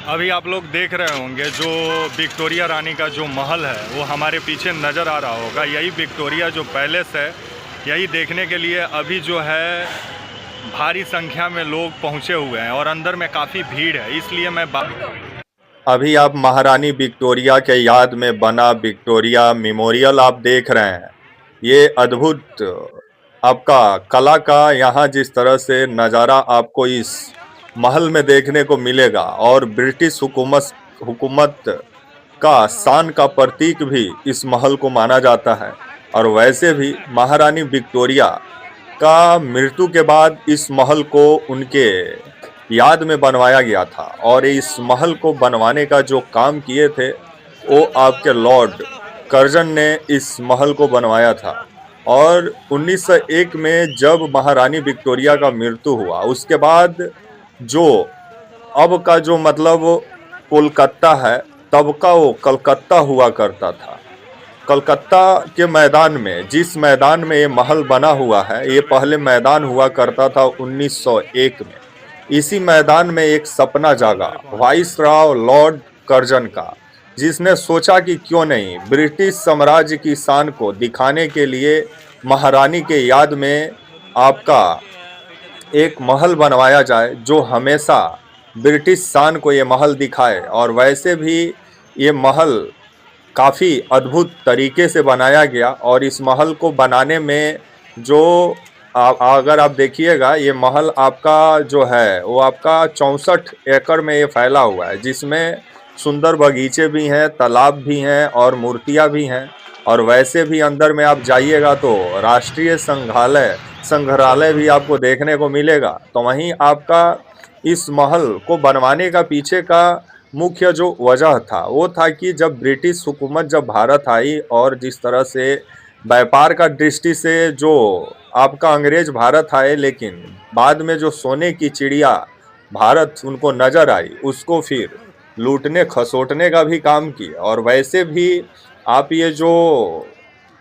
अभी आप लोग देख रहे होंगे जो विक्टोरिया रानी का जो महल है वो हमारे पीछे नज़र आ रहा होगा। यही विक्टोरिया जो पैलेस है, यही देखने के लिए अभी जो है भारी संख्या में लोग पहुंचे हुए हैं और अंदर में काफ़ी भीड़ है। इसलिए मैं अभी आप महारानी विक्टोरिया के याद में बना विक्टोरिया मेमोरियल आप देख रहे हैं। ये अद्भुत आपका कला का यहाँ जिस तरह से नज़ारा आपको इस महल में देखने को मिलेगा और ब्रिटिश हुकूमत का शान का प्रतीक भी इस महल को माना जाता है। और वैसे भी महारानी विक्टोरिया का मृत्यु के बाद इस महल को उनके याद में बनवाया गया था और इस महल को बनवाने का जो काम किए थे वो आपके लॉर्ड कर्जन ने इस महल को बनवाया था। और 1901 में जब महारानी विक्टोरिया का मृत्यु हुआ उसके बाद जो अब का जो मतलब कोलकाता है तब का वो कलकत्ता हुआ करता था। कलकत्ता के मैदान में जिस मैदान में ये महल बना हुआ है ये पहले मैदान हुआ करता था 1901 में। इसी मैदान में एक सपना जागा वाइसराय लॉर्ड कर्जन का, जिसने सोचा कि क्यों नहीं ब्रिटिश साम्राज्य की शान को दिखाने के लिए महारानी के याद में आपका एक महल बनवाया जाए जो हमेशा ब्रिटिश शान को ये महल दिखाए। और वैसे भी ये महल काफ़ी अद्भुत तरीके से बनाया गया और इस महल को बनाने में जो अगर आप देखिएगा ये महल आपका जो है वो आपका 64 एकड़ में ये फैला हुआ है, जिसमें सुंदर बगीचे भी हैं, तालाब भी हैं और मूर्तियां भी हैं। और वैसे भी अंदर में आप जाइएगा तो राष्ट्रीय संग्रहालय भी आपको देखने को मिलेगा। तो वहीं आपका इस महल को बनवाने का पीछे का मुख्य जो वजह था वो था कि जब ब्रिटिश हुकूमत जब भारत आई और जिस तरह से व्यापार का दृष्टि से जो आपका अंग्रेज भारत आए, लेकिन बाद में जो सोने की चिड़िया भारत उनको नज़र आई उसको फिर लूटने खसोटने का भी काम किया। और वैसे भी आप ये जो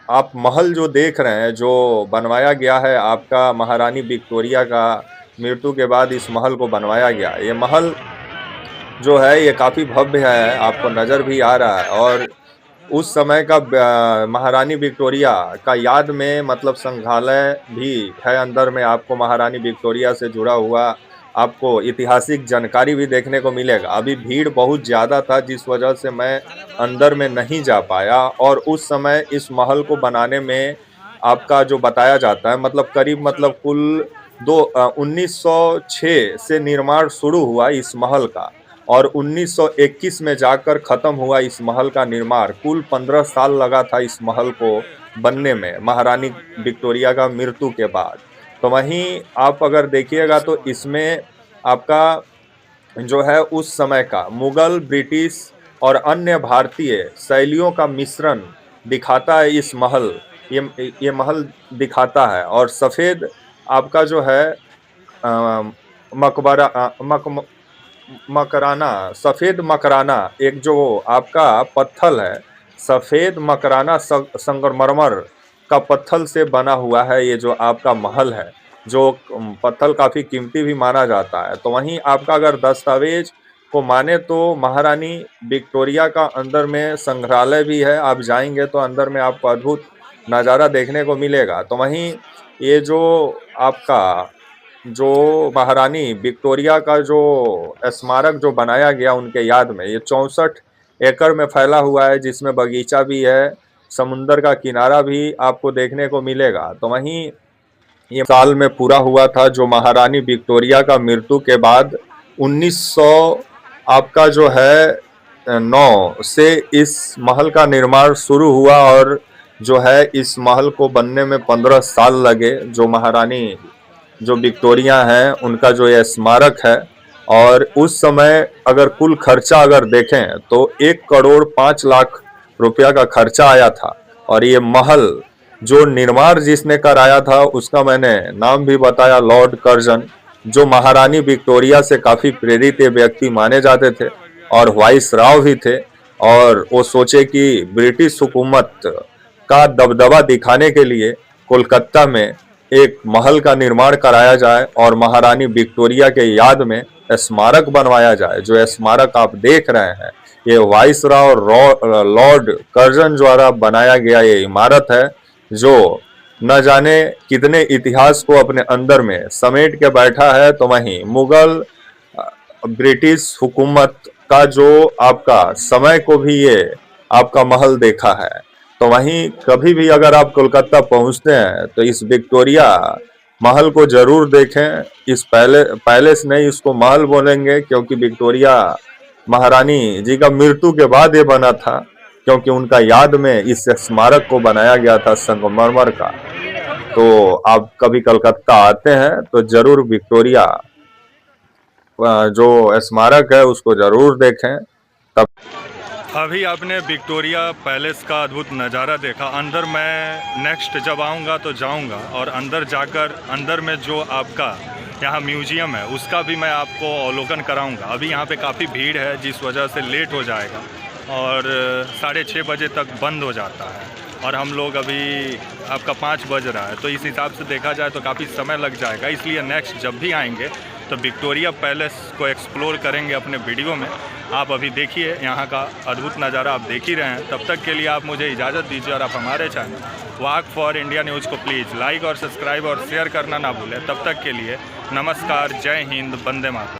आप महल जो देख रहे हैं जो बनवाया गया है आपका महारानी विक्टोरिया का मृत्यु के बाद इस महल को बनवाया गया, ये महल जो है ये काफ़ी भव्य है, आपको नज़र भी आ रहा है। और उस समय का महारानी विक्टोरिया का याद में मतलब संग्रहालय भी है अंदर में, आपको महारानी विक्टोरिया से जुड़ा हुआ आपको ऐतिहासिक जानकारी भी देखने को मिलेगा। अभी भीड़ बहुत ज़्यादा था जिस वजह से मैं अंदर में नहीं जा पाया। और उस समय इस महल को बनाने में आपका जो बताया जाता है मतलब करीब मतलब कुल 1906 से निर्माण शुरू हुआ इस महल का और 1921 में जाकर ख़त्म हुआ इस महल का निर्माण। कुल 15 साल लगा था इस महल को बनने में महारानी विक्टोरिया का मृत्यु के बाद। तो वहीं आप अगर देखिएगा तो इसमें आपका जो है उस समय का मुग़ल, ब्रिटिश और अन्य भारतीय शैलियों का मिश्रण दिखाता है इस महल। ये महल दिखाता है। और सफ़ेद आपका जो है मकराना, सफ़ेद मकराना एक जो आपका पत्थर है, सफ़ेद मकराना संगमरमर का पत्थर से बना हुआ है ये जो आपका महल है, जो पत्थर काफ़ी कीमती भी माना जाता है। तो वहीं आपका अगर दस्तावेज को माने तो महारानी विक्टोरिया का अंदर में संग्रहालय भी है, आप जाएंगे तो अंदर में आपको अद्भुत नज़ारा देखने को मिलेगा। तो वहीं ये जो आपका जो महारानी विक्टोरिया का जो स्मारक जो बनाया गया उनके याद में, ये 64 एकड़ में फैला हुआ है, जिसमें बगीचा भी है, समुंदर का किनारा भी आपको देखने को मिलेगा। तो वहीं ये साल में पूरा हुआ था जो महारानी विक्टोरिया का मृत्यु के बाद 1900 आपका जो है 9 से इस महल का निर्माण शुरू हुआ और जो है इस महल को बनने में 15 साल लगे। जो महारानी जो विक्टोरिया हैं उनका जो ये स्मारक है, और उस समय अगर कुल खर्चा अगर देखें तो 1,05,00,000 रुपया का खर्चा आया था। और ये महल जो निर्माण जिसने कराया था उसका मैंने नाम भी बताया, लॉर्ड कर्जन, जो महारानी विक्टोरिया से काफ़ी प्रेरित ये व्यक्ति माने जाते थे और वाइसराय भी थे। और वो सोचे कि ब्रिटिश हुकूमत का दबदबा दिखाने के लिए कोलकाता में एक महल का निर्माण कराया जाए और महारानी विक्टोरिया के याद में स्मारक बनवाया जाए। जो स्मारक आप देख रहे हैं, ये वाइसरॉय और लॉर्ड कर्जन द्वारा बनाया गया ये इमारत है, जो न जाने कितने इतिहास को अपने अंदर में समेट के बैठा है। तो वहीं मुगल ब्रिटिश हुकूमत का जो आपका समय को भी ये आपका महल देखा है। तो वहीं कभी भी अगर आप कोलकाता पहुंचते हैं तो इस विक्टोरिया महल को जरूर देखें। इस पैलेस नहीं, इसको महल बोलेंगे, क्योंकि विक्टोरिया महारानी जी का मृत्यु के बाद ये बना था, क्योंकि उनका याद में इस स्मारक को बनाया गया था संगमरमर का। तो आप कभी कलकत्ता आते हैं तो जरूर विक्टोरिया जो स्मारक है उसको जरूर देखें। तब अभी आपने विक्टोरिया पैलेस का अद्भुत नज़ारा देखा। अंदर मैं नेक्स्ट जब आऊँगा तो जाऊँगा, और अंदर जाकर अंदर में जो आपका यहाँ म्यूजियम है उसका भी मैं आपको अवलोकन कराऊँगा। अभी यहाँ पे काफ़ी भीड़ है, जिस वजह से लेट हो जाएगा, और 6:30 बजे तक बंद हो जाता है, और हम लोग अभी आपका 5 बज रहा है, तो इस हिसाब से देखा जाए तो काफ़ी समय लग जाएगा। इसलिए नेक्स्ट जब भी आएंगे तो विक्टोरिया पैलेस को एक्सप्लोर करेंगे अपने वीडियो में। आप अभी देखिए यहाँ का अद्भुत नज़ारा आप देख ही रहे हैं। तब तक के लिए आप मुझे इजाज़त दीजिए, और आप हमारे channel walk for India news को प्लीज़ लाइक और सब्सक्राइब और शेयर करना ना भूलें। तब तक के लिए नमस्कार, जय हिंद, वंदे मातरम।